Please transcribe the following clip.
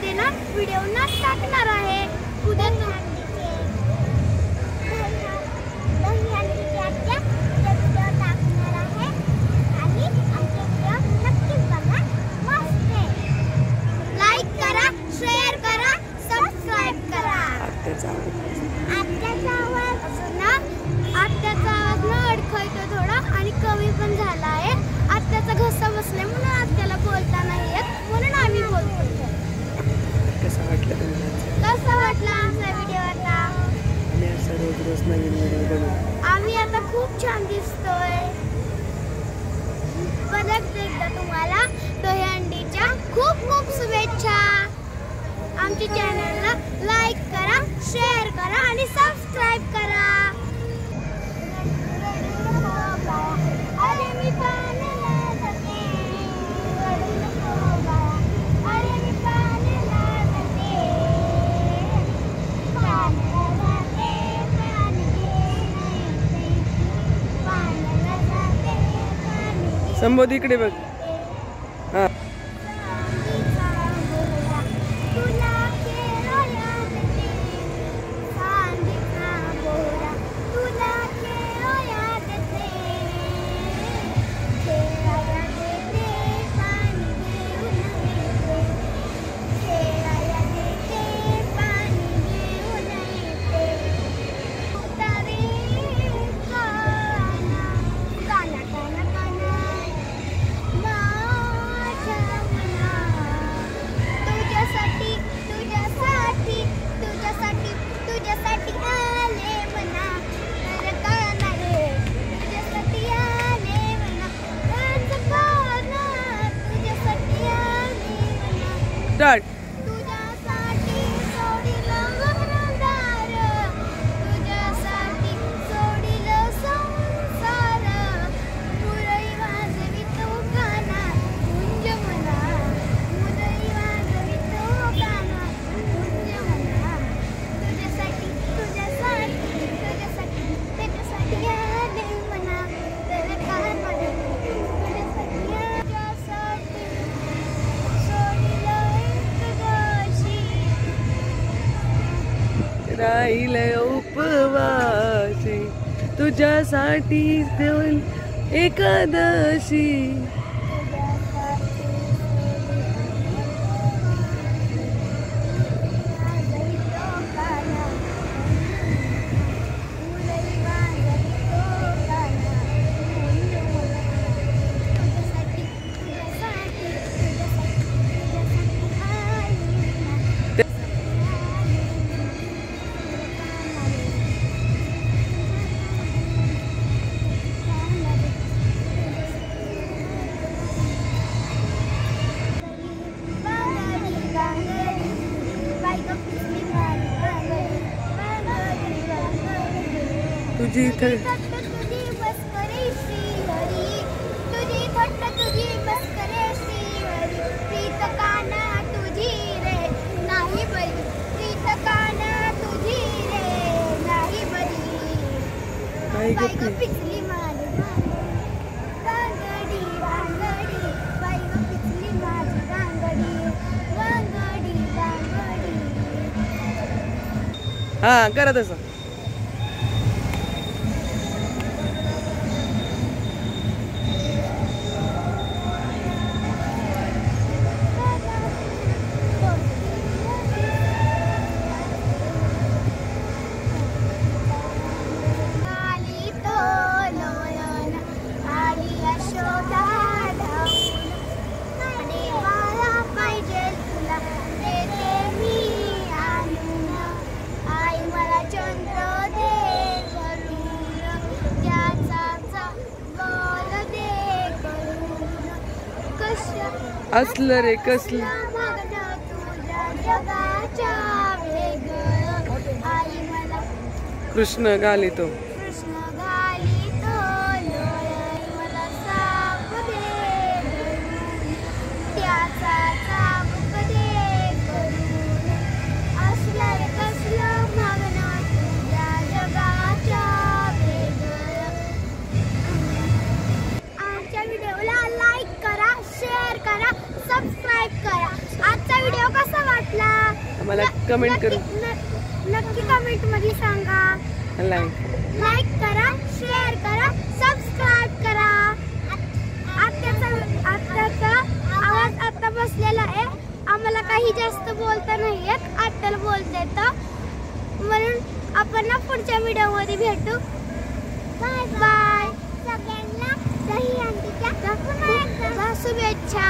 मध्ये ना व्हिडिओ ना टाकणार आहे उद्या लाईक करा, शेअर करा, सबस्क्राईब करा. आत्याचा आवाज ना अडखळतो थोडा आणि कमी पण झाला आहे. आत्याचा घसा बसलाय म्हणून आत्याला बोलता नाही येत म्हणून आम्ही बोलतो. कसा वाटला आमचा व्हिडिओ? आता रोज नवीन व्हिडिओ बनवू. आम्ही आता खूप छान दिसतोय. परत एकदा तुम्हाला दहीहंडीच्या खूप खूप शुभेच्छा. आमच्या चॅनलला लाईक करा, शेअर करा आणि सबस्क्राईब करा. अरे मी पाण्याला जाते, अरे मी पाण्याला जाते, पाण्याला जाते, पाणी पाण्याला जाते, पाणी. संबोध इकडे बघ. हा स्टार्ट. तुझ्यासाठी सोडिलं घरदार, तुझ्यासाठी सोडिलं संसार, मुरळी वाजवितो गाणं गुंज म्हणा, मुरळी वाजवितो गाणं गुंज म्हणा. तुझ्यासाठी तुझ्यासाठी तुझ्यासाठी त्याच्यासाठी आले म्हणा, तर काय म्हणा तुझ्यासाठी राहिल उपवासी तुझ्यासाठी देऊन एकादशी. तुझी तुझी बस करे श्रीहरी, तुझी थट्ट तुझी बस करे श्रीहरी. प्रीत काना तुझी रे नाही बरी, प्रीत काना तुझी रे नाही बरी. बाई ग पिचली माझी वांगडी वांगडी, बाई ग पिचली माझी वांगडी वांगडी वांगडी. हा करा तसं. असलं रे कसलं कृष्ण घालितो. सबस्क्राइब करा. आजचा व्हिडिओ कसा वाटला आम्हाला कमेंट करू. नक्की कमेंट मध्ये सांगा. लाईक करा, शेअर करा, सबस्क्राईब करा. आत्याचा आवाज आता बसलेला आहे. आम्हाला काही जास्त बोलता नाही येत, आत्याला बोलता येतं. म्हणून आपण ना पुढच्या व्हिडिओमध्ये भेटू. Bye bye. सगळ्यांना दहीहंडीच्या शुभेच्छा.